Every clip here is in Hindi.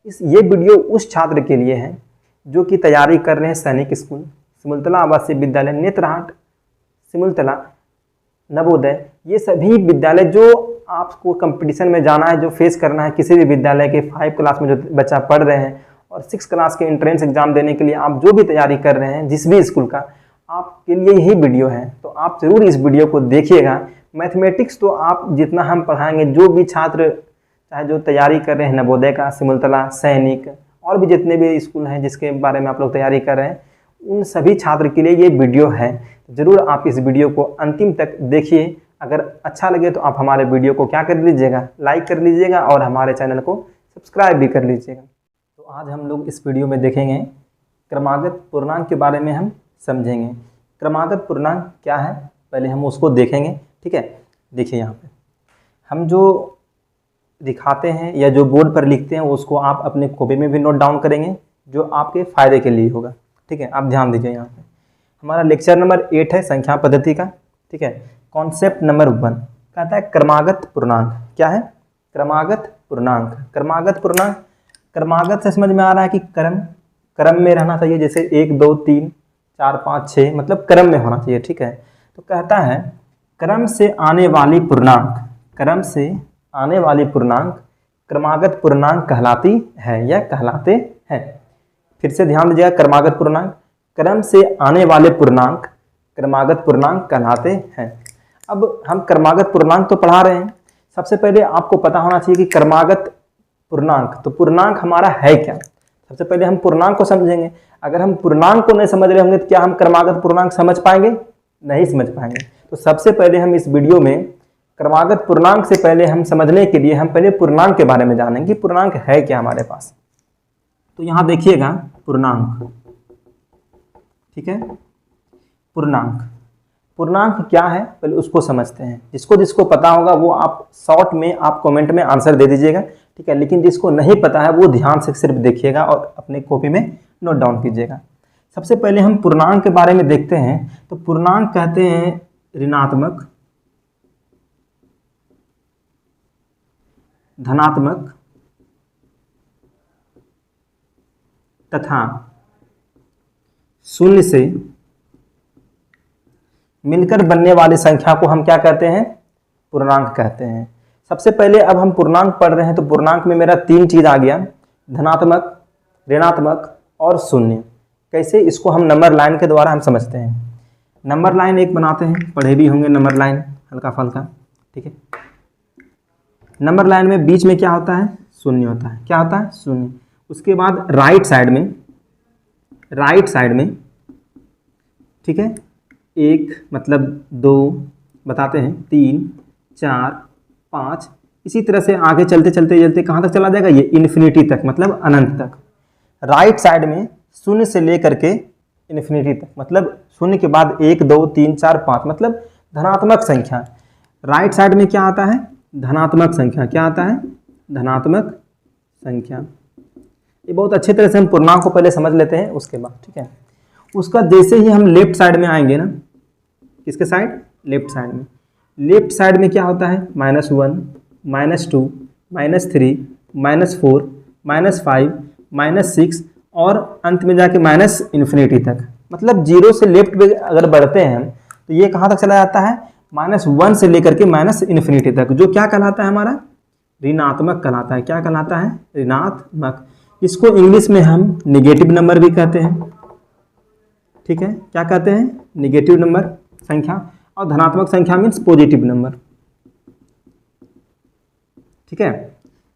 ये वीडियो उस छात्र के लिए है जो कि तैयारी कर रहे हैं सैनिक स्कूल, सिमुलतला आवासीय विद्यालय, नेत्रहाट, सिमुलतला, नवोदय, ये सभी विद्यालय जो आपको कंपटीशन में जाना है, जो फेस करना है किसी भी विद्यालय के 5 क्लास में जो बच्चा पढ़ रहे हैं और 6 क्लास के एंट्रेंस एग्जाम देने के लिए आप जो भी तैयारी कर रहे हैं जिस भी स्कूल का, आपके लिए यही वीडियो है। तो आप जरूर इस वीडियो को देखिएगा। मैथमेटिक्स तो आप जितना हम पढ़ाएंगे, जो भी छात्र चाहे जो तैयारी कर रहे हैं नवोदय का, सिमुलतला, सैनिक और भी जितने भी स्कूल हैं जिसके बारे में आप लोग तैयारी कर रहे हैं, उन सभी छात्र के लिए ये वीडियो है। ज़रूर आप इस वीडियो को अंतिम तक देखिए। अगर अच्छा लगे तो आप हमारे वीडियो को क्या कर लीजिएगा, लाइक कर लीजिएगा और हमारे चैनल को सब्सक्राइब भी कर लीजिएगा। तो आज हम लोग इस वीडियो में देखेंगे क्रमागत पूर्णांक के बारे में हम समझेंगे। क्रमागत पूर्णांक क्या है पहले हम उसको देखेंगे, ठीक है। देखिए यहाँ पे हम जो दिखाते हैं या जो बोर्ड पर लिखते हैं उसको आप अपने कॉपी में भी नोट डाउन करेंगे, जो आपके फ़ायदे के लिए होगा, ठीक है। आप ध्यान दीजिए। यहाँ पे हमारा लेक्चर नंबर 8 है संख्या पद्धति का, ठीक है। कॉन्सेप्ट नंबर 1 कहता है क्रमागत पूर्णांक। क्या है? क्रमागत पूर्णांक। क्रमागत पूर्णांक, क्रमागत से समझ में आ रहा है कि क्रम में रहना चाहिए, जैसे 1 2 3 4 5 6, मतलब क्रम में होना चाहिए, ठीक है। तो कहता है क्रम से आने वाली पूर्णांक, क्रम से आने वाली पूर्णांक क्रमागत पूर्णांक कहलाती है या कहलाते हैं। फिर से ध्यान दीजिएगा, क्रमागत पूर्णांक, क्रम से आने वाले पूर्णांक क्रमागत पूर्णांक कहलाते हैं। अब हम क्रमागत पूर्णांक तो पढ़ा रहे हैं, सबसे पहले आपको पता होना चाहिए कि क्रमागत पूर्णांक, तो पूर्णांक हमारा है क्या। सबसे पहले हम पूर्णांक को समझेंगे। अगर हम पूर्णांक को नहीं समझ रहे होंगे तो क्या हम क्रमागत पूर्णांक समझ पाएंगे? नहीं समझ पाएंगे। तो सबसे पहले हम इस वीडियो में क्रमागत पूर्णांक से पहले हम समझने के लिए हम पहले पूर्णांक के बारे में जानेंगे, पूर्णांक है क्या हमारे पास। तो यहाँ देखिएगा पूर्णांक, ठीक है। पूर्णांक, पूर्णांक क्या है पहले उसको समझते हैं। जिसको जिसको पता होगा वो आप शॉर्ट में आप कमेंट में आंसर दे दीजिएगा, ठीक है। लेकिन जिसको नहीं पता है वो ध्यान से सिर्फ देखिएगा और अपने कॉपी में नोट डाउन कीजिएगा। सबसे पहले हम पूर्णांक के बारे में देखते हैं। तो पूर्णांक कहते हैं ऋणात्मक, धनात्मक तथा शून्य से मिलकर बनने वाली संख्या को हम क्या कहते हैं? पूर्णांक कहते हैं। सबसे पहले अब हम पूर्णांक पढ़ रहे हैं, तो पूर्णांक में मेरा 3 चीज आ गया, धनात्मक, ऋणात्मक और शून्य। कैसे? इसको हम नंबर लाइन के द्वारा हम समझते हैं। नंबर लाइन एक बनाते हैं, पढ़े भी होंगे नंबर लाइन हल्का फल्का, ठीक है। नंबर लाइन में बीच में क्या होता है? शून्य होता है। क्या होता है? शून्य। उसके बाद राइट साइड में, ठीक है, 1 मतलब 2 बताते हैं, 3 4 5, इसी तरह से आगे चलते चलते कहाँ तक चला जाएगा? ये इन्फिनिटी तक, मतलब अनंत तक। राइट साइड में शून्य से लेकर के इन्फिनिटी तक, मतलब शून्य के बाद 1 2 3 4 5, मतलब धनात्मक संख्या। राइट साइड में क्या आता है? धनात्मक संख्या। क्या आता है? धनात्मक संख्या। ये बहुत अच्छी तरह से हम पूर्णांक को पहले समझ लेते हैं उसके बाद, ठीक है। उसका जैसे ही हम लेफ्ट साइड में आएंगे ना, किसके साइड? लेफ्ट साइड में। लेफ्ट साइड में क्या होता है? -1 -2 -3 -4 -5 -6 और अंत में जाके माइनस इन्फिनिटी तक, मतलब 0 से लेफ्ट पे अगर बढ़ते हैं हम तो ये कहाँ तक चला जाता है? -1 से लेकर के माइनस इन्फिनिटी तक, जो क्या कहलाता है? हमारा ऋणात्मक कहलाता है। क्या कहलाता है? ऋणात्मक। इसको इंग्लिश में हम निगेटिव नंबर भी कहते हैं, ठीक है। क्या कहते हैं? निगेटिव नंबर संख्या। और धनात्मक संख्या मीन्स पॉजिटिव नंबर, ठीक है।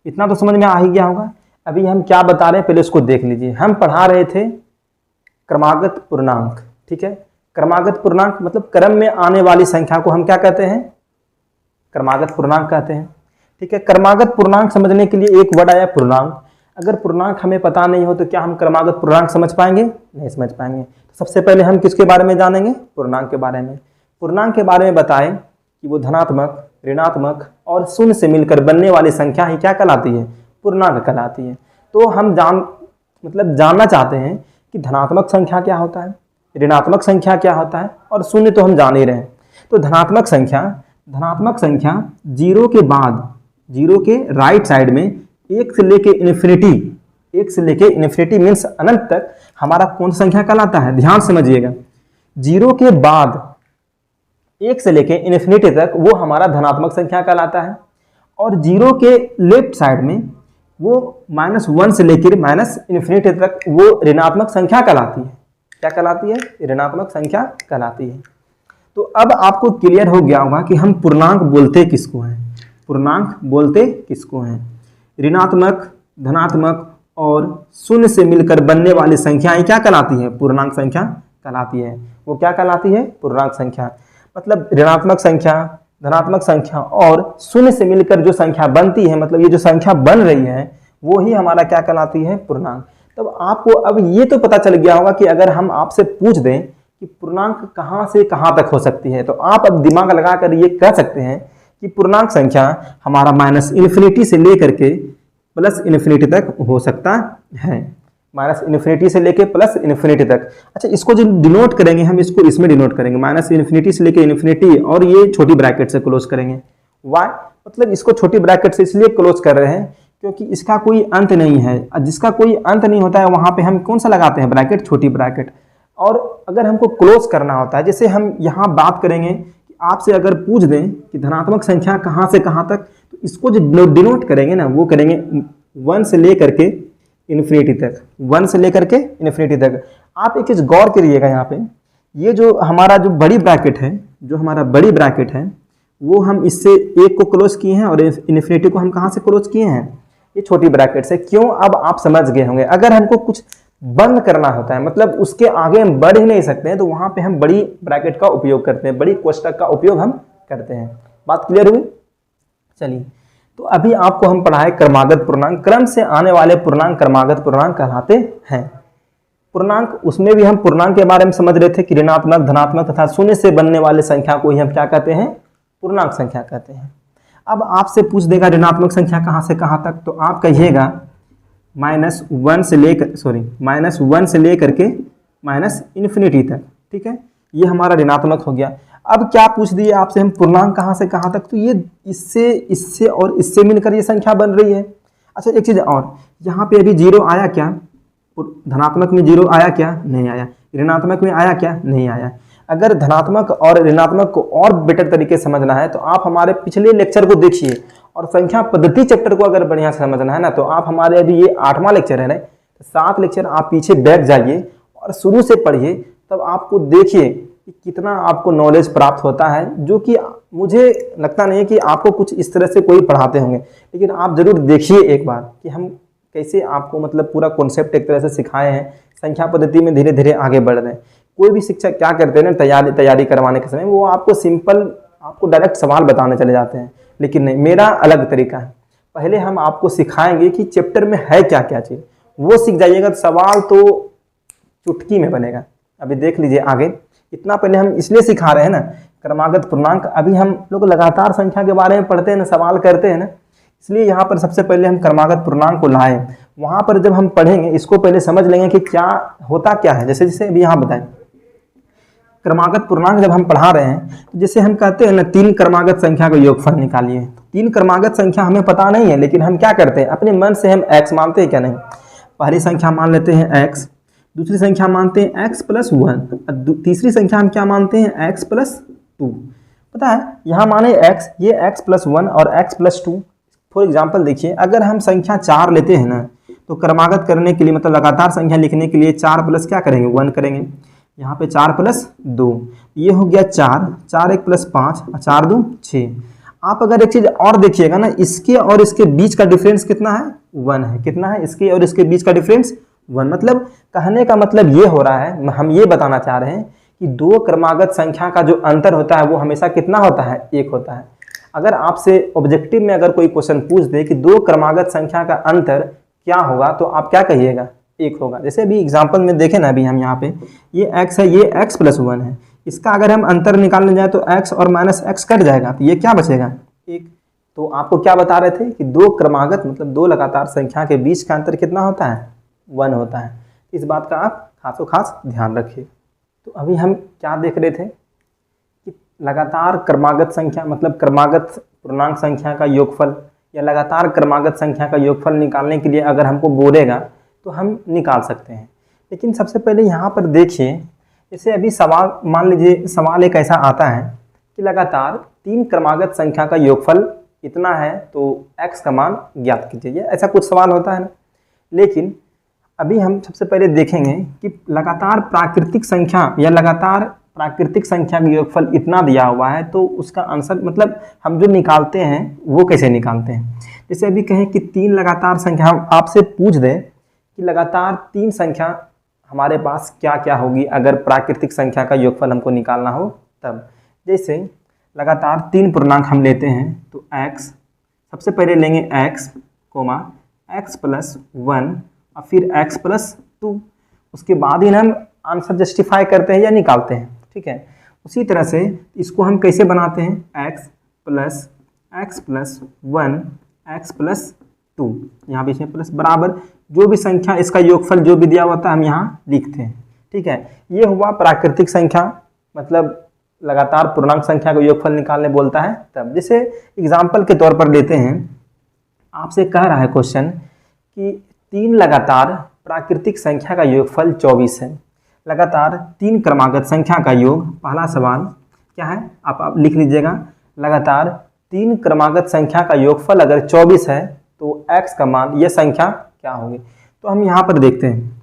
इतना तो समझ में आ ही गया होगा। अभी हम क्या बता रहे हैं पहले उसको देख लीजिए। हम पढ़ा रहे थे क्रमागत पूर्णांक, ठीक है। क्रमागत पूर्णांक मतलब क्रम में आने वाली संख्या को हम क्या कहते हैं? क्रमागत पूर्णांक कहते हैं, ठीक है। क्रमागत पूर्णांक समझने के लिए एक वर्ड आया पूर्णांक। अगर पूर्णांक हमें पता नहीं हो तो क्या हम क्रमागत पूर्णांक समझ पाएंगे? नहीं समझ पाएंगे। तो सबसे पहले हम किसके बारे में जानेंगे? पूर्णांक के बारे में। पूर्णांक के बारे में बताएं कि वो धनात्मक, ऋणात्मक और शून्य से मिलकर बनने वाली संख्या ही क्या कहलाती है? पूर्णांक कहलाती है। तो हम जानना चाहते हैं कि धनात्मक संख्या क्या होता है, ऋणात्मक संख्या क्या होता है, और शून्य तो हम जान ही रहे हैं। तो धनात्मक संख्या 0 के बाद, 0 के राइट साइड में 1 से लेके इन्फिनिटी 1 से लेके इन्फिनिटी मीन्स अनंत तक हमारा कौन सा संख्या कहलाता है? ध्यान समझिएगा, 0 के बाद 1 से लेके इन्फिनिटी तक वो हमारा धनात्मक संख्या कहलाता है, और 0 के लेफ्ट साइड में वो -1 से लेकर -इन्फिनिटी तक वो ऋणात्मक संख्या कहलाती है। क्या कहलाती है? ऋणात्मक संख्या कहलाती है। तो अब आपको क्लियर हो गया होगा कि हम पूर्णांक बोलते किसको हैं, पूर्णांक बोलते किसको हैं। ऋणात्मक, धनात्मक और शून्य से मिलकर बनने वाली संख्याएं क्या कहलाती है? पूर्णांक संख्या कहलाती है। वो क्या कहलाती है? पूर्णांक संख्या। मतलब ऋणात्मक संख्या, धनात्मक संख्या और शून्य से मिलकर जो संख्या बनती है, मतलब ये जो संख्या बन रही है वो ही हमारा क्या कहलाती है? पूर्णांक। तब आपको अब ये तो पता चल गया होगा कि अगर हम आपसे पूछ दें कि पूर्णांक कहाँ से कहाँ तक हो सकती है, तो आप अब दिमाग लगाकर ये कह सकते हैं कि पूर्णांक संख्या हमारा -इन्फिनिटी से लेकर के +इन्फिनिटी तक हो सकता है। -इन्फिनिटी से लेके +इन्फिनिटी तक। अच्छा, इसको जो डिनोट करेंगे हम, इसको इसमें डिनोट करेंगे, -इन्फिनिटी से लेके इन्फिनिटी, और ये छोटी ब्रैकेट से क्लोज करेंगे। वाई? मतलब इसको छोटी ब्रैकेट से इसलिए क्लोज कर रहे हैं क्योंकि इसका कोई अंत नहीं है। जिसका कोई अंत नहीं होता है वहां पे हम कौन सा लगाते हैं? ब्रैकेट, छोटी ब्रैकेट। और अगर हमको क्लोज करना होता है, जैसे हम यहाँ बात करेंगे कि आपसे अगर पूछ दें कि धनात्मक संख्या कहाँ से कहाँ तक, तो इसको जो डिनोट करेंगे ना, वो करेंगे 1 से लेकर के इन्फिनिटी तक, 1 से लेकर के इन्फिनिटी तक। आप एक चीज गौर करिएगा यहाँ पे, ये जो हमारा जो बड़ी ब्रैकेट है, जो हमारा बड़ी ब्रैकेट है, वो हम इससे 1 को क्लोज किए हैं और इन्फिनिटी को हम कहाँ से क्लोज किए हैं? ये छोटी ब्रैकेट से। क्यों? अब आप समझ गए होंगे। अगर हमको कुछ बंद करना होता है, मतलब उसके आगे हम बढ़ ही नहीं सकते हैं, तो वहां पे हम बड़ी ब्रैकेट का उपयोग करते हैं, बड़ी कोष्टक का उपयोग हम करते हैं। बात क्लियर हुई? चलिए, तो अभी आपको हम पढ़ाए क्रमागत पूर्णांक। क्रम से आने वाले पूर्णांक क्रमागत पूर्णांक कहलाते हैं। पूर्णांक, उसमें भी हम पूर्णांक के बारे में समझ रहे थे कि ऋणात्मक, धनात्मक तथा शून्य से बनने वाले संख्या को ही हम क्या कहते हैं? पूर्णांक संख्या कहते हैं। अब आपसे पूछ देगा ऋणात्मक संख्या कहाँ से कहाँ तक, तो आप कहिएगा -1 से लेकर के -इन्फिनिटी तक। ठीक है, ये हमारा ऋणात्मक हो गया। अब क्या पूछ दिए आपसे हम? पूर्णांक कहाँ से कहाँ तक, तो ये इससे, इससे और इससे मिलकर ये संख्या बन रही है। अच्छा, एक चीज और, यहाँ पे अभी 0 आया क्या? धनात्मक में 0 आया क्या? नहीं आया। ऋणात्मक में आया क्या? नहीं आया। अगर धनात्मक और ऋणात्मक को और बेटर तरीके से समझना है तो आप हमारे पिछले लेक्चर को देखिए, और संख्या पद्धति चैप्टर को अगर बढ़िया से समझना है ना, तो आप हमारे अभी ये 8वां लेक्चर है ना, 7 लेक्चर आप पीछे बैठ जाइए और शुरू से पढ़िए, तब आपको देखिए कि कितना आपको नॉलेज प्राप्त होता है, जो कि मुझे लगता नहीं है कि आपको कुछ इस तरह से कोई पढ़ाते होंगे, लेकिन आप जरूर देखिए एक बार कि हम कैसे आपको मतलब पूरा कॉन्सेप्ट एक तरह से सिखाए हैं, संख्या पद्धति में धीरे धीरे आगे बढ़ रहे हैं। कोई भी शिक्षक क्या करते हैं ना, तैयारी करवाने के समय वो आपको सिंपल, आपको डायरेक्ट सवाल बताने चले जाते हैं, लेकिन नहीं, मेरा अलग तरीका है। पहले हम आपको सिखाएंगे कि चैप्टर में है क्या क्या चीज़, वो सीख जाइएगा तो सवाल तो चुटकी में बनेगा। अभी देख लीजिए आगे, इतना पहले हम इसलिए सिखा रहे हैं ना क्रमागत पूर्णांक। अभी हम लोग लगातार संख्या के बारे में पढ़ते हैं ना, सवाल करते हैं ना, इसलिए यहाँ पर सबसे पहले हम क्रमागत पूर्णांक को लाए। वहाँ पर जब हम पढ़ेंगे इसको पहले समझ लेंगे कि क्या होता क्या है। जैसे जैसे अभी यहाँ बताएं, क्रमागत पूर्णांक जब हम पढ़ा रहे हैं, तो जैसे हम कहते हैं ना 3 क्रमागत संख्या का योगफल निकालिए। 3 क्रमागत संख्या हमें पता नहीं है, लेकिन हम क्या करते हैं अपने मन से हम x मानते हैं क्या? नहीं, पहली संख्या मान लेते हैं x, दूसरी संख्या मानते हैं x + 1, तीसरी संख्या हम क्या मानते हैं? x + 2। पता है यहाँ माने x, ये x + 1 और x + 2। फॉर एग्जाम्पल देखिए, अगर हम संख्या 4 लेते हैं ना, तो क्रमागत करने के लिए मतलब लगातार संख्या लिखने के लिए 4 प्लस क्या करेंगे? 1 करेंगे। यहाँ पे 4 + 2, ये हो गया 4, 4 1 + 5, 4 2 6। आप अगर एक चीज और देखिएगा ना, इसके और इसके बीच का डिफरेंस कितना है? 1 है। कितना है? इसके और इसके बीच का डिफरेंस 1। मतलब कहने का मतलब ये हो रहा है, हम ये बताना चाह रहे हैं कि 2 क्रमागत संख्या का जो अंतर होता है वो हमेशा कितना होता है? 1 होता है। अगर आपसे ऑब्जेक्टिव में अगर कोई क्वेश्चन पूछ दे कि 2 क्रमागत संख्या का अंतर क्या होगा, तो आप क्या कहिएगा? 1 होगा। जैसे अभी एग्जाम्पल में देखें ना, अभी हम यहाँ पे ये x है, ये x + 1 है, इसका अगर हम अंतर निकालने जाए तो x और -x कट जाएगा, तो ये क्या बचेगा? 1। तो आपको क्या बता रहे थे कि 2 क्रमागत मतलब 2 लगातार संख्या के बीच का अंतर कितना होता है? 1 होता है। इस बात का आप खासो खास ध्यान रखिए। तो अभी हम क्या देख रहे थे कि लगातार क्रमागत संख्या मतलब क्रमागत पूर्णांक संख्या का योगफल या लगातार क्रमागत संख्या का योगफल निकालने के लिए अगर हमको बोलेगा तो हम निकाल सकते हैं। लेकिन सबसे पहले यहाँ पर देखिए, जैसे अभी सवाल, मान लीजिए सवाल एक ऐसा आता है कि लगातार 3 क्रमागत संख्या का योगफल इतना है तो x का मान ज्ञात कीजिए, ऐसा कुछ सवाल होता है ना। लेकिन अभी हम सबसे पहले देखेंगे कि लगातार प्राकृतिक संख्या या लगातार प्राकृतिक संख्या का योगफल इतना दिया हुआ है तो उसका आंसर मतलब हम जो निकालते हैं वो कैसे निकालते हैं। जैसे अभी कहें कि 3 लगातार संख्या, हम आपसे पूछ दें कि लगातार 3 संख्या हमारे पास क्या क्या होगी अगर प्राकृतिक संख्या का योगफल हमको निकालना हो तब। जैसे लगातार 3 पूर्णांक हम लेते हैं तो x, सबसे पहले लेंगे x, x प्लस 1 और फिर x प्लस 2, उसके बाद ही हम आंसर जस्टिफाई करते हैं या निकालते हैं, ठीक है। उसी तरह से इसको हम कैसे बनाते हैं, x प्लस 1 x प्लस 2, यहाँ बीच में प्लस बराबर जो भी संख्या इसका योगफल जो भी दिया हुआ था हम यहाँ लिखते हैं, ठीक है। ये हुआ प्राकृतिक संख्या, मतलब लगातार पूर्णांक संख्या का योगफल निकालने बोलता है तब। जैसे एग्जाम्पल के तौर पर लेते हैं, आपसे कह रहा है क्वेश्चन कि 3 लगातार प्राकृतिक संख्या का योगफल 24 है। लगातार 3 क्रमागत संख्या का योग, पहला सवाल क्या है आप लिख लीजिएगा, लगातार 3 क्रमागत संख्या का योगफल अगर 24 है तो x का मान, यह संख्या क्या होगी। तो हम यहाँ पर देखते हैं,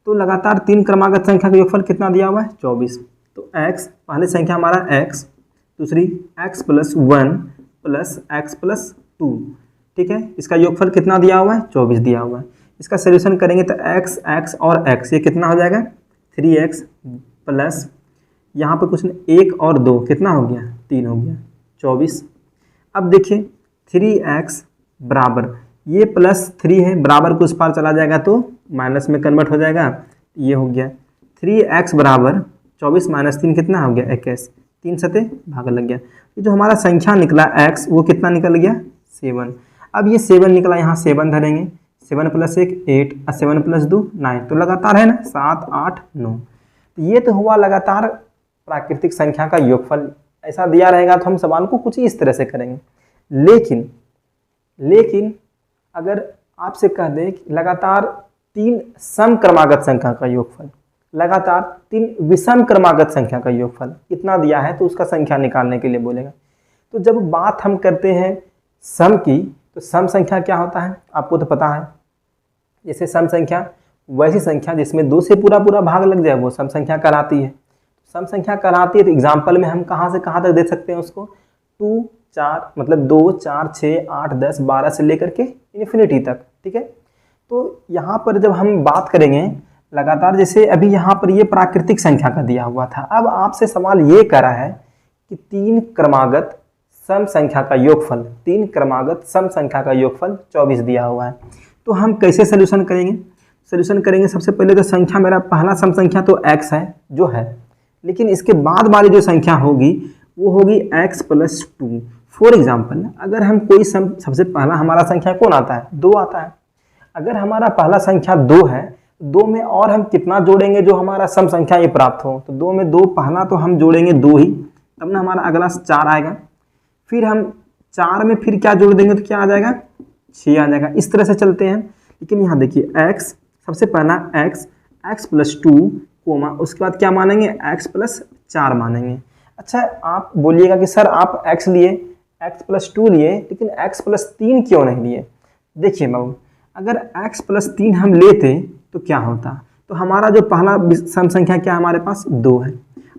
तो लगातार 3 क्रमागत संख्या का योगफल कितना दिया हुआ है, 24। तो x, पहली संख्या हमारा x, दूसरी x plus 1 plus x plus 2, ठीक है। इसका योगफल कितना दिया हुआ है, 24 दिया हुआ है। इसका सोल्यूशन करेंगे तो x और x, ये कितना हो जाएगा, 3x प्लस यहाँ पर कुछ नहीं, 1 और 2 कितना हो गया, 3 हो गया, 24। अब देखिए 3x बराबर, ये प्लस 3 है, बराबर को उस पार चला जाएगा तो माइनस में कन्वर्ट हो जाएगा, ये हो गया 3x बराबर 24 माइनस 3 कितना हो गया, 21, 3 सते भाग लग गया। ये जो हमारा संख्या निकला x वो कितना निकल गया, 7। अब ये 7 निकला, यहाँ 7 धरेंगे, 7 प्लस 1 8 और 7 प्लस 2 9, तो लगातार है ना 7 8 9। तो ये तो हुआ लगातार प्राकृतिक संख्या का योगफल। ऐसा दिया रहेगा तो हम सवाल को कुछ इस तरह से करेंगे। लेकिन अगर आपसे कह दें कि लगातार 3 सम क्रमागत संख्या का योगफल, लगातार 3 विषम क्रमागत संख्या का योगफल इतना दिया है तो उसका संख्या निकालने के लिए बोलेगा। तो जब बात हम करते हैं सम की, तो सम संख्या क्या होता है आपको तो पता है, जैसे सम संख्या वैसी संख्या जिसमें 2 से पूरा भाग लग जाए वो सम संख्या कहलाती है। सम संख्या कहलाती है तो एग्जाम्पल में हम कहाँ से कहाँ तक दे सकते हैं उसको, 2 4 मतलब 2 4 6 8 10 12 से लेकर के इन्फिनिटी तक, ठीक है। तो यहाँ पर जब हम बात करेंगे लगातार, जैसे अभी यहाँ पर ये प्राकृतिक संख्या का दिया हुआ था, अब आपसे सवाल ये कर रहा है कि 3 क्रमागत सम संख्या का योगफल, 3 क्रमागत सम संख्या का योगफल 24 दिया हुआ है। तो हम कैसे सोल्यूशन करेंगे, सोल्यूशन करेंगे सबसे पहले तो संख्या, मेरा पहला सम संख्या तो x है जो है, लेकिन इसके बाद वाली जो संख्या होगी वो होगी x प्लस 2। फॉर एग्जाम्पल अगर हम कोई सम, सबसे पहला हमारा संख्या कौन आता है, 2 आता है। अगर हमारा पहला संख्या 2 है, 2 में और हम कितना जोड़ेंगे जो हमारा सम संख्या ये प्राप्त हो, तो 2 में 2 पहला तो हम जोड़ेंगे 2 ही, तब ना हमारा अगला 4 आएगा। फिर हम 4 में फिर क्या जोड़ देंगे तो क्या आ जाएगा, 6 आ जाएगा। इस तरह से चलते हैं। लेकिन यहाँ देखिए x, सबसे पहला x प्लस 2 कोमा, उसके बाद क्या मानेंगे, x प्लस 4 मानेंगे। अच्छा आप बोलिएगा कि सर आप x लिए, x प्लस 2 लिए, लेकिन x प्लस 3 क्यों नहीं लिए। देखिए बाबू, अगर x प्लस 3 हम लेते तो क्या होता, तो हमारा जो पहला सम संख्या क्या हमारे पास 2 है,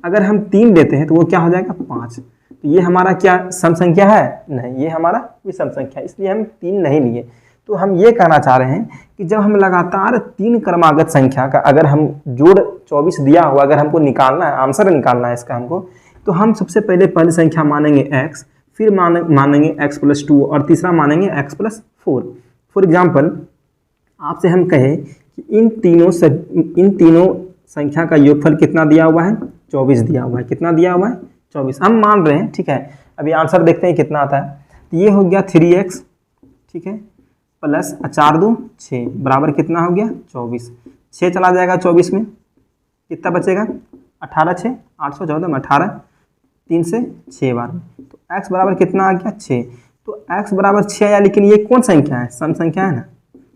अगर हम 3 लेते हैं तो वो क्या हो जाएगा 5। तो ये हमारा क्या सम संख्या है, नहीं, ये हमारा विषम संख्या, इसलिए हम 3 नहीं लिए। तो हम ये कहना चाह रहे हैं कि जब हम लगातार 3 क्रमागत संख्या का अगर हम जोड़ 24 दिया हुआ, अगर हमको निकालना है, आंसर निकालना है इसका हमको, तो हम सबसे पहले पहली संख्या मानेंगे x, फिर मानेंगे x प्लस 2 और तीसरा मानेंगे x प्लस 4। फॉर एग्जाम्पल आपसे हम कहें कि इन तीनों संख्या का योगफल कितना दिया हुआ है, 24 दिया हुआ है। कितना दिया हुआ है, 24 हम मान रहे हैं, ठीक है। अभी आंसर देखते हैं कितना आता है। तो ये हो गया 3x, ठीक है, प्लस 4 2 6 बराबर कितना हो गया 24। 6 चला जाएगा 24 में, कितना बचेगा 18 6 814 में 18, 3 से 6 बार में, तो x बराबर कितना आ गया 6। तो x बराबर 6 आया, लेकिन ये कौन संख्या है, सम संख्या है ना,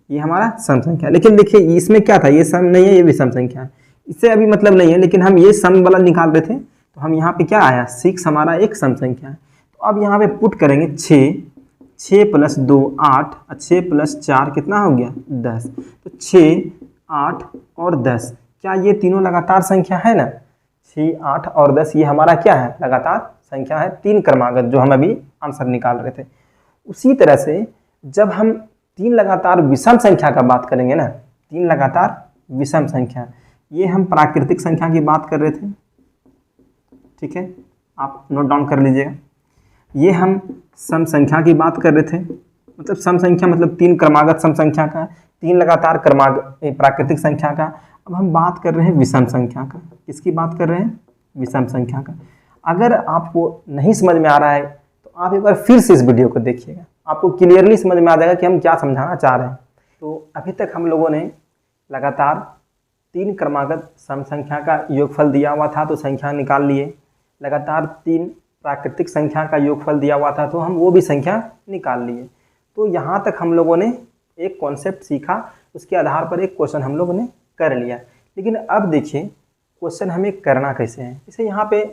ये हमारा सम संख्या है। लेकिन देखिए इसमें क्या था, ये सम नहीं है, ये भी सम संख्या है, इससे अभी मतलब नहीं है, लेकिन हम ये सम वाला निकाल रहे थे तो हम यहाँ पे क्या आया 6 हमारा एक सम संख्या है। तो अब यहाँ पे पुट करेंगे 6 प्लस 2 8 और 6 प्लस 4 कितना हो गया 10। तो 6 8 और 10, क्या ये तीनों लगातार संख्या है ना, 6 8 और 10 ये हमारा क्या है लगातार संख्या है, 3 क्रमागत जो हम अभी आंसर निकाल रहे थे। उसी तरह से जब हम 3 लगातार विषम संख्या का बात करेंगे ना, 3 लगातार विषम संख्या, ये हम प्राकृतिक संख्या की बात कर रहे थे, ठीक है, आप नोट डाउन कर लीजिएगा। ये हम सम संख्या की बात कर रहे थे, मतलब सम संख्या मतलब 3 क्रमागत सम संख्या का, 3 लगातार प्राकृतिक संख्या का। अब हम बात कर रहे हैं विषम संख्या का। किसकी बात कर रहे हैं, विषम संख्या का। अगर आपको नहीं समझ में आ रहा है तो आप एक बार फिर से इस वीडियो को देखिएगा, आपको क्लियरली समझ में आ जाएगा कि हम क्या समझाना चाह रहे हैं। तो अभी तक हम लोगों ने लगातार 3 क्रमागत सम संख्या का योगफल दिया हुआ था तो संख्या निकाल लिए, लगातार 3 प्राकृतिक संख्या का योगफल दिया हुआ था तो हम वो भी संख्या निकाल लिए। तो यहाँ तक हम लोगों ने एक कॉन्सेप्ट सीखा, उसके आधार पर एक क्वेश्चन हम लोगों ने कर लिया। लेकिन अब देखिए क्वेश्चन हमें करना कैसे है। जैसे यहाँ पे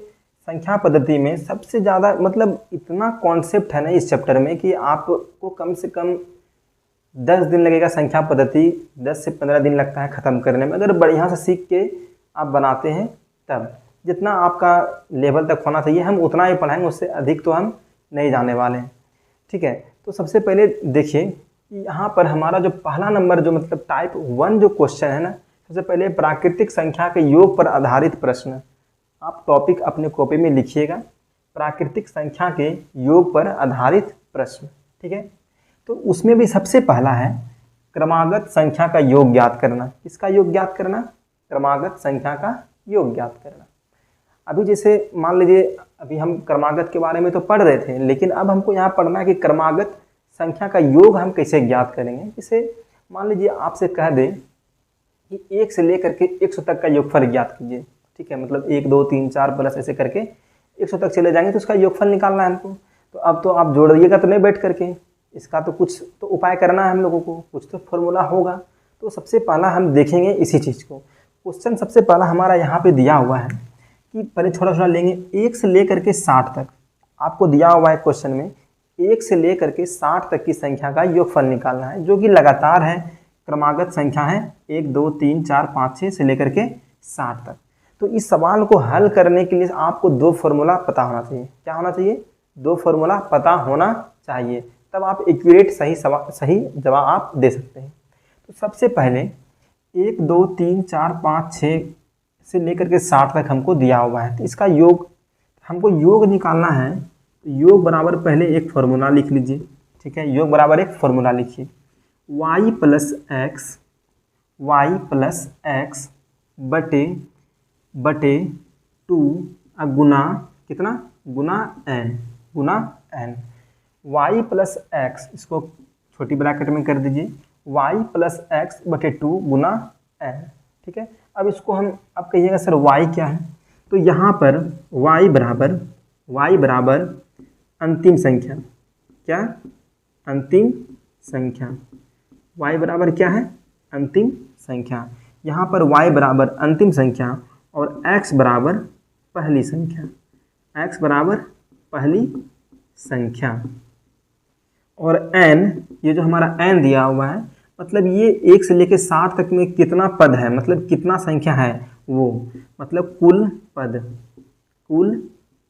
संख्या पद्धति में सबसे ज़्यादा मतलब इतना कॉन्सेप्ट है ना इस चैप्टर में कि आपको कम से कम 10 दिन लगेगा संख्या पद्धति, 10 से 15 दिन लगता है ख़त्म करने में, अगर बढ़िया से सीख के आप बनाते हैं तब। जितना आपका लेवल तक होना चाहिए हम उतना ही पढ़ाएंगे, उससे अधिक तो हम नहीं जाने वाले हैं, ठीक है। तो सबसे पहले देखिए कि यहाँ पर हमारा जो पहला नंबर जो मतलब टाइप 1 जो क्वेश्चन है ना, सबसे पहले प्राकृतिक संख्या के योग पर आधारित प्रश्न। आप टॉपिक अपने कॉपी में लिखिएगा, प्राकृतिक संख्या के योग पर आधारित प्रश्न, ठीक है। तो उसमें भी सबसे पहला है क्रमागत संख्या का योग ज्ञात करना। किसका योग ज्ञात करना, क्रमागत संख्या का योग ज्ञात करना। अभी जैसे मान लीजिए अभी हम क्रमागत के बारे में तो पढ़ रहे थे, लेकिन अब हमको यहाँ पढ़ना है कि क्रमागत संख्या का योग हम कैसे ज्ञात करेंगे। जैसे मान लीजिए आपसे कह दें कि 1 से लेकर के 100 तक का योगफल ज्ञात कीजिए, ठीक है, मतलब 1 2 3 4 प्लस ऐसे करके 100 तक चले जाएंगे तो उसका योगफल निकालना है हमको। तो अब तो आप जोड़िएगा तो नहीं बैठ करके, इसका तो कुछ तो उपाय करना है हम लोगों को, कुछ तो फॉर्मूला होगा। तो सबसे पहला हम देखेंगे इसी चीज़ को। क्वेश्चन सबसे पहला हमारा यहाँ पे दिया हुआ है कि पहले छोटा छोटा लेंगे, 1 से लेकर के 60 तक आपको दिया हुआ है क्वेश्चन में, 1 से लेकर के 60 तक की संख्या का योगफल निकालना है, जो कि लगातार है, क्रमागत संख्या है 1 2 3 4 5 6 से लेकर के 60 तक। तो इस सवाल को हल करने के लिए आपको 2 फॉर्मूला पता होना चाहिए। क्या होना चाहिए, 2 फॉर्मूला पता होना चाहिए, तब आप एक्यूरेट सही जवाब आप दे सकते हैं। तो सबसे पहले 1 2 3 4 5 6 से लेकर के 60 तक हमको दिया हुआ है, तो इसका योग हमको योग निकालना है। तो योग बराबर पहले एक फॉर्मूला लिख लीजिए, ठीक है, योग बराबर एक फॉर्मूला लिखिए, y प्लस एक्स बटे 2 गुना कितना, गुना n y प्लस एक्स, इसको छोटी ब्रैकेट में कर दीजिए, y प्लस एक्स बटे 2 गुना n, ठीक है। अब इसको हम अब कहिएगा सर y क्या है, तो यहाँ पर y बराबर अंतिम संख्या, क्या, अंतिम संख्या, y बराबर क्या है, अंतिम संख्या। यहाँ पर y बराबर अंतिम संख्या और x बराबर पहली संख्या, x बराबर पहली संख्या, और n, ये जो हमारा n दिया हुआ है, मतलब ये 1 से लेकर 60 तक में कितना पद है, मतलब कितना संख्या है वो, मतलब कुल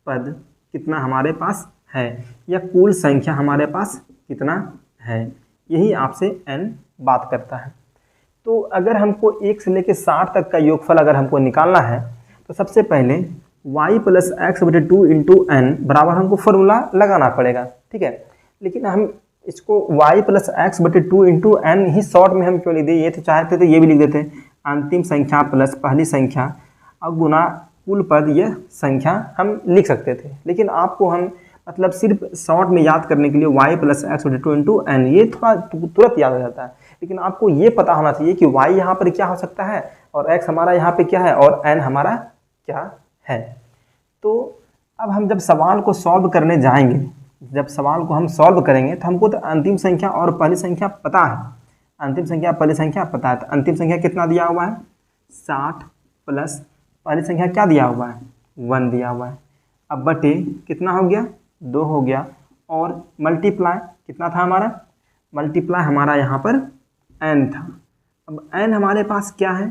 पद कितना हमारे पास है, या कुल संख्या हमारे पास कितना है, यही आपसे n बात करता है। तो अगर हमको 1 से लेकर 60 तक का योगफल अगर हमको निकालना है तो सबसे पहले y प्लस एक्स बटे 2 इंटू n बराबर हमको फॉर्मूला लगाना पड़ेगा, ठीक है। लेकिन हम इसको y प्लस एक्स बटे 2 इंटू n ही शॉर्ट में हम क्यों लिख दिए, ये तो चाहते थे ये भी लिख देते, अंतिम संख्या प्लस पहली संख्या और गुना कुल पद, यह संख्या हम लिख सकते थे। लेकिन आपको हम मतलब सिर्फ शॉर्ट में याद करने के लिए y प्लस एक्स बटे 2 इंटू n, ये थोड़ा तुरंत याद हो जाता है, लेकिन आपको ये पता होना चाहिए कि y यहाँ पर क्या हो सकता है और x हमारा यहाँ पे क्या है और n हमारा क्या है। तो अब हम जब सवाल को सॉल्व करने जाएंगे, जब सवाल को हम सॉल्व करेंगे तो हमको तो अंतिम संख्या और पहली संख्या पता है, अंतिम संख्या पहली संख्या पता है, तो अंतिम संख्या कितना दिया हुआ है 60 प्लस पहली संख्या क्या दिया हुआ है 1 दिया हुआ है। अब बटे कितना हो गया 2 हो गया, और मल्टीप्लाई कितना था हमारा, मल्टीप्लाई हमारा यहाँ पर n था। अब n हमारे पास क्या है,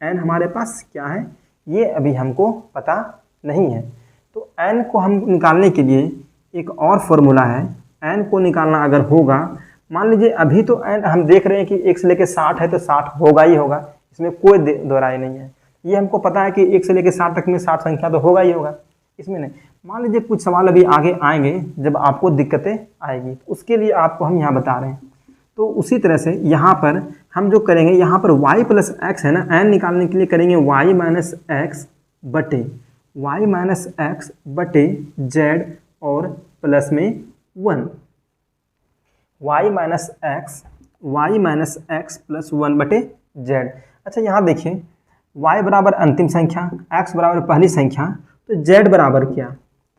n हमारे पास क्या है ये अभी हमको पता नहीं है। तो n को हम निकालने के लिए एक और फॉर्मूला है। n को निकालना अगर होगा, मान लीजिए अभी तो n हम देख रहे हैं कि 1 से लेकर 60 है तो 60 होगा ही होगा, इसमें कोई दो राय नहीं है। ये हमको पता है कि 1 से लेकर 60 तक में 60 संख्या तो होगा ही होगा, इसमें नहीं। मान लीजिए कुछ सवाल अभी आगे आएंगे जब आपको दिक्कतें आएगी, तो उसके लिए आपको हम यहाँ बता रहे हैं। तो उसी तरह से यहाँ पर हम जो करेंगे, यहाँ पर y प्लस एक्स है ना, n निकालने के लिए करेंगे y माइनस एक्स बटे z और प्लस में 1, y माइनस एक्स प्लस 1 बटे z। अच्छा यहाँ देखिए y बराबर अंतिम संख्या, x बराबर पहली संख्या, तो z बराबर क्या,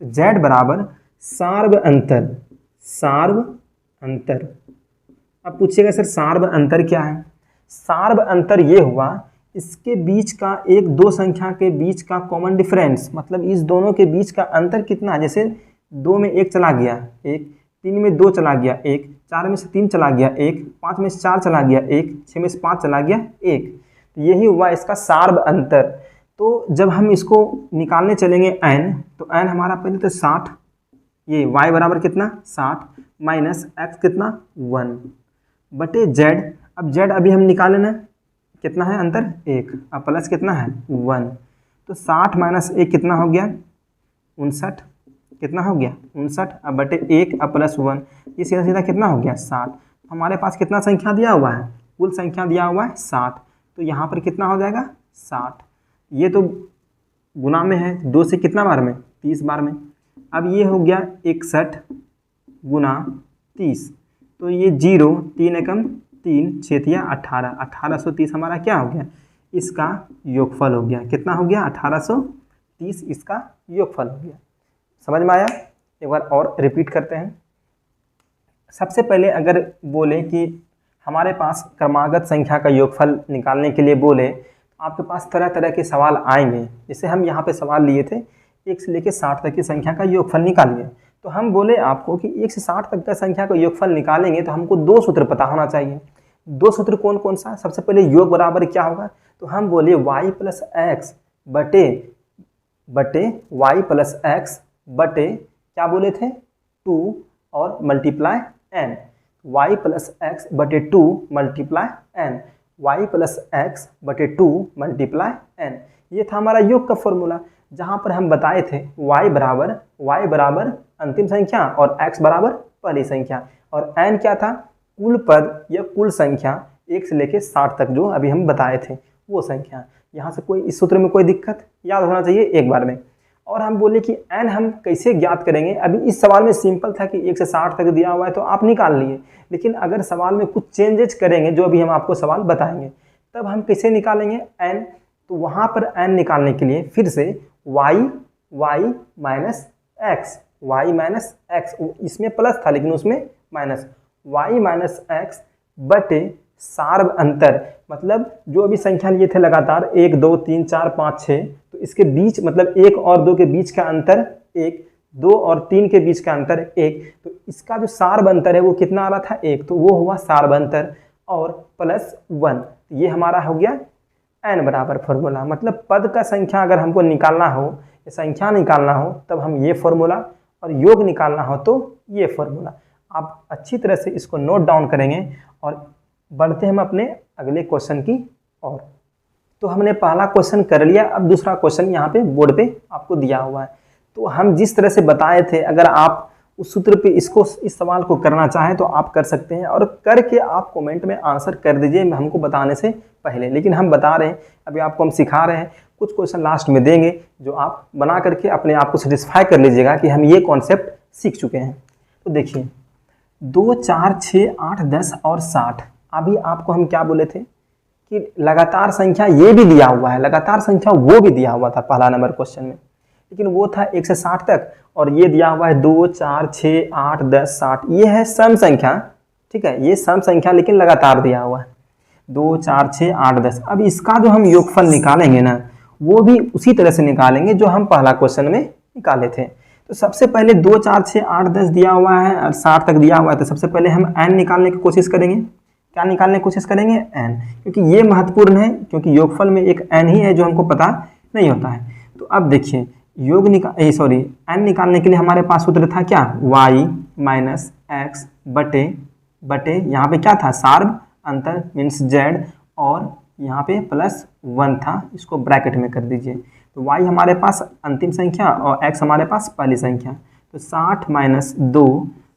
तो z बराबर सार्व अंतर। अब पूछिएगा सर सार्व अंतर क्या है, सार्व अंतर ये हुआ इसके बीच का एक दो संख्या के बीच का कॉमन डिफरेंस, मतलब इस दोनों के बीच का अंतर कितना है। जैसे 2 में 1 चला गया 1, 3 में 2 चला गया 1, 4 में से 3 चला गया 1, 5 में से 4 चला गया 1, 6 में से 5 चला गया 1, तो यही हुआ इसका सार्व अंतर। तो जब हम इसको निकालने चलेंगे n, तो n हमारा पहले तो 60, ये y बराबर कितना 60 माइनस x कितना 1 बटे z। अब z अभी हम निकाले ना, कितना है अंतर 1, अब प्लस कितना है 1, तो 60 माइनस 1 कितना हो गया 59, कितना हो गया 59, अब बटे 1 अब प्लस 1, ये सीधा सीधा कितना हो गया 60। हमारे पास कितना संख्या दिया हुआ है, कुल संख्या दिया हुआ है 60, तो यहाँ पर कितना हो जाएगा 60। ये तो गुना में है, 2 से कितना बार में 30 बार में। अब ये हो गया 61 गुना 30, तो ये 0, 3 एकम 3, 6 या 18, 1830 हमारा क्या हो गया, इसका योगफल हो गया। कितना हो गया 1830 इसका योगफल हो गया। समझ में आया, एक बार और रिपीट करते हैं। सबसे पहले अगर बोले कि हमारे पास क्रमागत संख्या का योगफल निकालने के लिए बोले, तो आपके पास तरह तरह के सवाल आएंगे। जैसे हम यहाँ पे सवाल लिए थे 1 से लेकर 60 तक की संख्या का योगफल निकालिए, तो हम बोले आपको कि 1 से 60 तक का संख्या का योगफल निकालेंगे तो हमको 2 सूत्र पता होना चाहिए। 2 सूत्र कौन कौन सा, सबसे पहले योग बराबर क्या होगा, तो हम बोले y प्लस एक्स बटे y प्लस एक्स बटे क्या बोले थे 2 और multiply n, y plus x बटे 2 multiply n, y plus x बटे 2 मल्टीप्लाई n। ये था हमारा योग का फॉर्मूला, जहाँ पर हम बताए थे y बराबर अंतिम संख्या और x बराबर पहली संख्या, और n क्या था कुल पद या कुल संख्या 1 से लेकर 60 तक जो अभी हम बताए थे वो संख्या। यहाँ से कोई इस सूत्र में कोई दिक्कत याद होना चाहिए एक बार में। और हम बोले कि n हम कैसे ज्ञात करेंगे, अभी इस सवाल में सिंपल था कि 1 से 60 तक दिया हुआ है तो आप निकाल लिए, लेकिन अगर सवाल में कुछ चेंजेस करेंगे जो अभी हम आपको सवाल बताएंगे तब हम कैसे निकालेंगे n। तो वहाँ पर n निकालने के लिए फिर से y माइनस एक्स, इसमें प्लस था लेकिन उसमें माइनस, y माइनस एक्स बटे सार्व अंतर, मतलब जो अभी संख्या लिए थे लगातार 1 2 3 4 5 6, तो इसके बीच मतलब 1 और 2 के बीच का अंतर 1, 2 और 3 के बीच का अंतर 1, तो इसका जो सार्व अंतर है वो कितना आ रहा था 1, तो वो हुआ सार्व अंतर और प्लस 1। ये हमारा हो गया n बराबर फॉर्मूला। मतलब पद का संख्या अगर हमको निकालना हो या संख्या निकालना हो तब हम ये फॉर्मूला, और योग निकालना हो तो ये फॉर्मूला। आप अच्छी तरह से इसको नोट डाउन करेंगे और बढ़ते हम अपने अगले क्वेश्चन की ओर। तो हमने पहला क्वेश्चन कर लिया, अब दूसरा क्वेश्चन यहाँ पे बोर्ड पे आपको दिया हुआ है। तो हम जिस तरह से बताए थे, अगर आप उस सूत्र पे इस सवाल को करना चाहें तो आप कर सकते हैं, और करके आप कमेंट में आंसर कर दीजिए हमको बताने से पहले। लेकिन हम बता रहे हैं, अभी आपको हम सिखा रहे हैं, कुछ क्वेश्चन लास्ट में देंगे जो आप बना करके अपने आप को सेटिस्फाई कर लीजिएगा कि हम ये कॉन्सेप्ट सीख चुके हैं। तो देखिए 2 4 6 8 10 और 60, अभी आपको हम क्या बोले थे कि लगातार संख्या ये भी दिया हुआ है, लगातार संख्या वो भी दिया हुआ था पहला नंबर क्वेश्चन में, लेकिन वो था 1 से 60 तक, और ये दिया हुआ है 2 4 6 8 10 60, ये है सम संख्या, ठीक है, ये सम संख्या लेकिन लगातार दिया हुआ है 2 4 6 8 10। अब इसका जो हम योगफल निकालेंगे ना वो भी उसी तरह से निकालेंगे जो हम पहला क्वेश्चन में निकाले थे। तो सबसे पहले 2 4 6 8 10 दिया हुआ है और 60 तक दिया हुआ है, तो सबसे पहले हम n निकालने की कोशिश करेंगे। क्या निकालने की कोशिश करेंगे? n, क्योंकि ये महत्वपूर्ण है, क्योंकि योगफल में एक n ही है जो हमको पता नहीं होता है। तो अब देखिए n निकालने के लिए हमारे पास सूत्र था क्या? y माइनस एक्स बटे यहाँ पे क्या था? सार्व अंतर मीन्स z, और यहाँ पे +1 था, इसको ब्रैकेट में कर दीजिए। तो y हमारे पास अंतिम संख्या और x हमारे पास पहली संख्या, तो 60 माइनस 2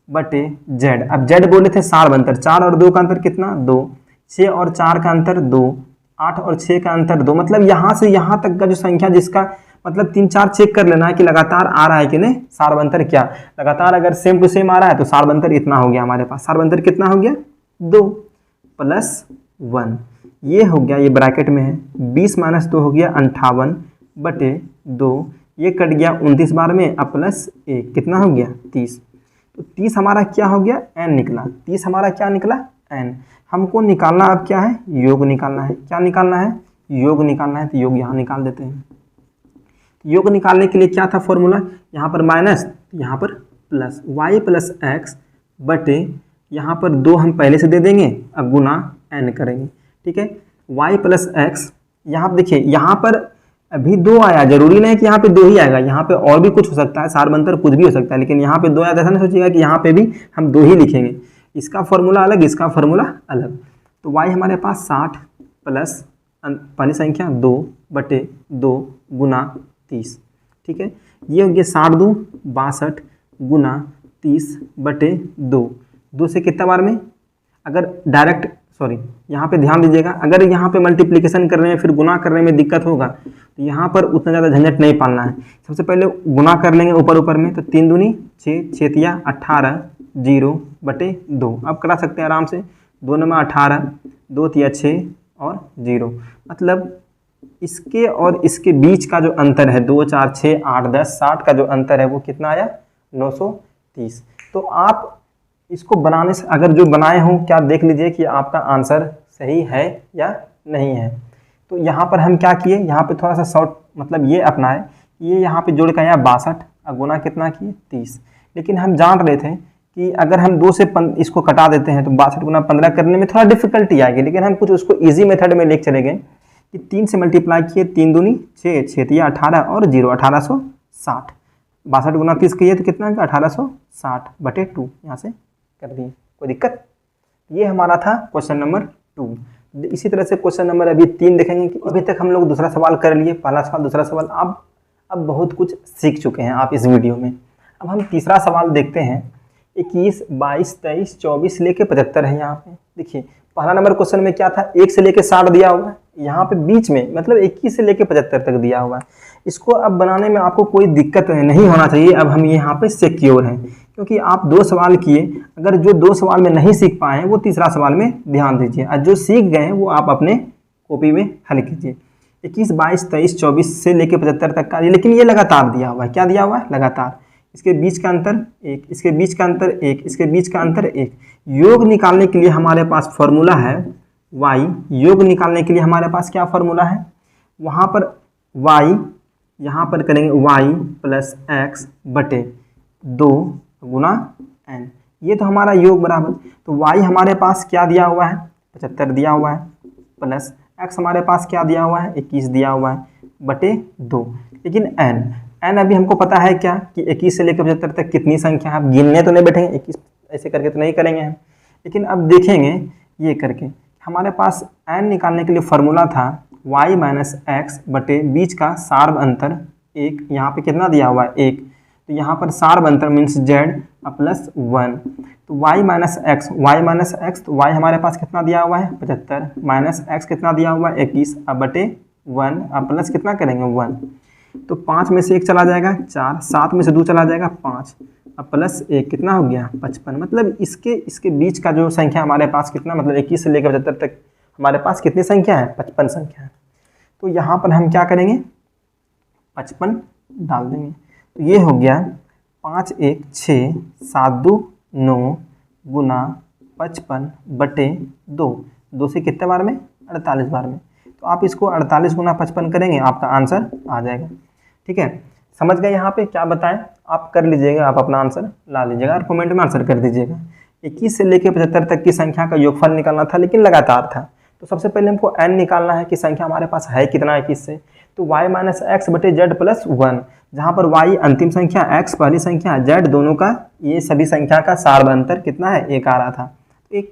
बटे z। अब z बोले थे सार्व अंतर, 4 और 2 का अंतर कितना? 2, 6 और 4 का अंतर 2, 8 और 6 का अंतर 2। मतलब यहाँ से यहाँ तक का जो संख्या जिसका मतलब 3 4 चेक कर लेना है कि लगातार आ रहा है कि नहीं सार्व अंतर। क्या लगातार अगर सेम टू सेम आ रहा है तो सार्व अंतर इतना हो गया हमारे पास। सार्व अंतर कितना हो गया? 2 + 1, ये हो गया, ये ब्रैकेट में है। 20 माइनस 2 हो गया 58 बटे 2, ये कट गया 29 बार में, अब +1 कितना हो गया? 30। तो 30 हमारा क्या हो गया? n निकला। 30 हमारा क्या निकला? n। हमको निकालना अब क्या है? योग निकालना है। क्या निकालना है? योग निकालना है। तो योग यहाँ निकाल देते हैं। योग निकालने के लिए क्या था फॉर्मूला? यहाँ पर माइनस, यहाँ पर प्लस, y + x बटे यहाँ पर 2 हम पहले से दे देंगे, अब गुना n करेंगे। ठीक है, y + x, यहाँ पर देखिए यहाँ पर अभी 2 आया, जरूरी नहीं है कि यहाँ पे 2 ही आएगा, यहाँ पे और भी कुछ हो सकता है, सार्व अंतर कुछ भी हो सकता है, लेकिन यहाँ पे 2 आया तो ऐसा नहीं सोचिएगा कि यहाँ पे भी हम 2 ही लिखेंगे। इसका फॉर्मूला अलग, इसका फॉर्मूला अलग। तो y हमारे पास 60 प्लस पहली संख्या 2 बटे 2 गुना 30। ठीक है, ये हो गया 60 2 62 गुना 30 बटे 2 से कितना बार में? अगर डायरेक्ट यहाँ पे ध्यान दीजिएगा, अगर यहाँ पे मल्टीप्लिकेशन करने में फिर गुना करने में दिक्कत होगा तो यहाँ पर उतना ज़्यादा झंझट नहीं पालना है। सबसे पहले गुना कर लेंगे ऊपर में, तो 3 दूनी 6, 6 तिया 18, 0 बटे 2। अब करा सकते हैं आराम से, 2 9 18, 2 तिया 6 और 0। मतलब इसके और इसके बीच का जो अंतर है 2 4 6 8 10 60 का जो अंतर है वो कितना आया? 930। तो आप इसको बनाने से अगर जो बनाए हों क्या देख लीजिए कि आपका आंसर सही है या नहीं है। तो यहाँ पर हम क्या किए, यहाँ पे थोड़ा सा शॉर्ट मतलब ये अपनाए, ये यहाँ पे जोड़ के आया 62 और गुना कितना किए? 30। लेकिन हम जान रहे थे कि अगर हम 2 से इसको कटा देते हैं तो 62 गुना 15 करने में थोड़ा डिफिकल्टी आएगी, लेकिन हम कुछ उसको ईजी मेथड में लेके चले गए कि 3 से मल्टीप्लाई किए, 3 दूनी 6, 6 तिया 18 और 0 1860। 62 गुना 30 किए तो कितना? 1860 बटे 2 यहाँ से कर दिए। कोई दिक्कत? ये हमारा था क्वेश्चन नंबर 2। इसी तरह से क्वेश्चन नंबर अभी 3 देखेंगे कि अभी तक हम लोग दूसरा सवाल कर लिए, पहला सवाल दूसरा सवाल, अब बहुत कुछ सीख चुके हैं आप इस वीडियो में। अब हम तीसरा सवाल देखते हैं। 21 22 23 24 लेके 75 है। यहाँ पे देखिए पहला नंबर क्वेश्चन में क्या था? 1 से लेके 60 दिया हुआ है, यहाँ पे बीच में मतलब 21 से लेके 75 तक दिया हुआ है। इसको अब बनाने में आपको कोई दिक्कत नहीं होना चाहिए। अब हम यहाँ पे सिक्योर हैं, क्योंकि आप 2 सवाल किए, अगर जो 2 सवाल में नहीं सीख पाए हैं वो तीसरा सवाल में ध्यान दीजिए, और जो सीख गए हैं वो आप अपने कॉपी में हल कीजिए। 21 22 23 24 से लेके 75 तक का, लेकिन ये लगातार दिया हुआ है। क्या दिया हुआ है? लगातार। इसके बीच का अंतर 1, इसके बीच का अंतर 1, इसके बीच का अंतर 1। योग निकालने के लिए हमारे पास फॉर्मूला है y। योग निकालने के लिए हमारे पास क्या फॉर्मूला है? वहाँ पर y, यहाँ पर करेंगे y + x बटे 2 गुना n। ये तो हमारा योग बराबर, तो y हमारे पास क्या दिया हुआ है? 75 दिया हुआ है, प्लस x हमारे पास क्या दिया हुआ है? 21 दिया हुआ है बटे 2। लेकिन n अभी हमको पता है क्या कि 21 से लेकर 75 तक कितनी संख्या है। गिनने तो नहीं बैठेंगे, 21 ऐसे करके तो नहीं करेंगे हम, लेकिन अब देखेंगे ये करके। हमारे पास n निकालने के लिए फॉर्मूला था y माइनस एक्स बटे बीच का सार्व अंतर 1। यहाँ पे कितना दिया हुआ है? 1। तो यहाँ पर सार्व अंतर मीन्स z प्लस 1। तो y माइनस एक्स, तो y हमारे पास कितना दिया हुआ है? 75 माइनस x कितना दिया हुआ है? 21 अब बटे 1, अब प्लस कितना करेंगे? 1। तो 5 में से 1 चला जाएगा 4, 7 में से 2 चला जाएगा 5, अब प्लस 1 कितना हो गया? 55। मतलब इसके बीच का जो संख्या हमारे पास कितना, मतलब 21 से लेकर 75 तक हमारे पास कितनी संख्या है? 55 संख्या है। तो यहाँ पर हम क्या करेंगे? 55 डाल देंगे। तो ये हो गया 5 1 6 7 2 9 गुना 55/2, 2 से कितने बार में, 48 बार में। तो आप इसको 48 गुना 55 करेंगे, आपका आंसर आ जाएगा। ठीक है, समझ गए यहाँ पे क्या बताएं, आप कर लीजिएगा, आप अपना आंसर ला लीजिएगा और कमेंट में आंसर कर दीजिएगा। 21 से लेकर 75 तक की संख्या का योगफल निकालना था, लेकिन लगातार था। तो सबसे पहले हमको n निकालना है कि संख्या हमारे पास है कितना 21 से। तो y माइनस एक्स बटे जेड प्लस 1, जहाँ पर y अंतिम संख्या, x पहली संख्या, z दोनों का, ये सभी संख्या का सार अंतर कितना है, 1 आ रहा था। एक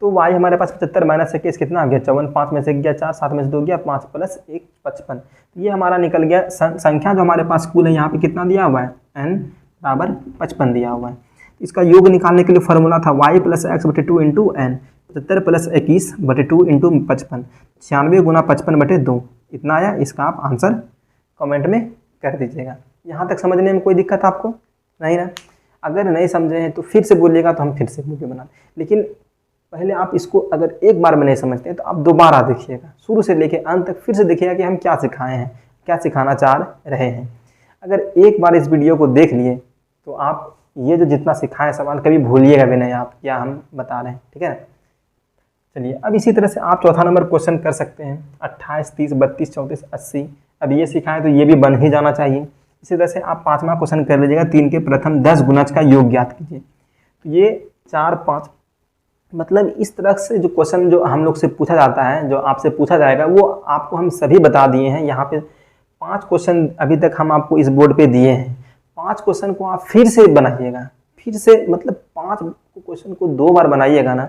तो y हमारे पास 75 माइनस 21 कितना आ गया, 54, 5 में से 1 गया 4, 7 में से 2 गया 5 प्लस 1 55। ये हमारा निकल गया संख्या जो हमारे पास कुल है, यहाँ पे कितना दिया हुआ है, n बराबर 55 दिया हुआ है। इसका योग निकालने के लिए फॉर्मूला था y प्लस एक्स बटे 2 इंटू एन, 75 प्लस 21 बटे 2 इंटू 55, 96 गुना 55 बटे 2, इतना आया। इसका आप आंसर कमेंट में कर दीजिएगा। यहाँ तक समझने में कोई दिक्कत आपको नहीं ना? अगर नहीं समझे हैं तो फिर से बोलिएगा, तो हम फिर से वीडियो बना, लेकिन पहले आप इसको अगर एक बार में नहीं समझते हैं तो आप दोबारा देखिएगा, शुरू से लेकर अंत तक फिर से देखिएगा कि हम क्या सिखाए हैं, क्या सिखाना चाह रहे हैं। अगर एक बार इस वीडियो को देख लिए तो आप ये जो जितना सिखाएं सवाल कभी भूलिएगा भी नहीं आप क्या हम बता रहे हैं। ठीक है ना? चलिए, अब इसी तरह से आप चौथा नंबर क्वेश्चन कर सकते हैं। 28, 30, 32, 34, 80, अब ये सिखाएं तो ये भी बन ही जाना चाहिए। इसी तरह से आप 5वां क्वेश्चन कर लीजिएगा, 3 के प्रथम 10 गुणज का योग ज्ञात कीजिए। तो ये 4, 5, मतलब इस तरह से जो क्वेश्चन जो हम लोग से पूछा जाता है, जो आपसे पूछा जाएगा, वो आपको हम सभी बता दिए हैं। यहाँ पे 5 क्वेश्चन अभी तक हम आपको इस बोर्ड पे दिए हैं। 5 क्वेश्चन को आप फिर से बनाइएगा, फिर से मतलब 5 क्वेश्चन को 2 बार बनाइएगा ना,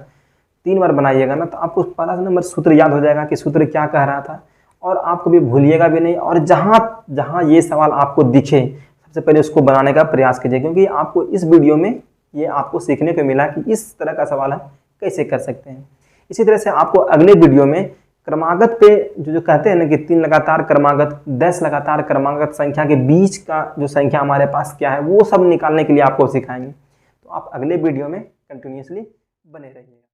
3 बार बनाइएगा ना, तो आपको पहला नंबर सूत्र याद हो जाएगा कि सूत्र क्या कह रहा था, और आप कभी भूलिएगा भी नहीं। और जहाँ जहाँ ये सवाल आपको दिखे, सबसे पहले उसको बनाने का प्रयास कीजिए, क्योंकि आपको इस वीडियो में ये आपको सीखने को मिला कि इस तरह का सवाल है कैसे कर सकते हैं। इसी तरह से आपको अगले वीडियो में क्रमागत पे जो कहते हैं ना कि 3 लगातार क्रमागत, 10 लगातार क्रमागत संख्या के बीच का जो संख्या हमारे पास क्या है, वो सब निकालने के लिए आपको सिखाएंगे। तो आप अगले वीडियो में कंटिन्यूसली बने रहिए।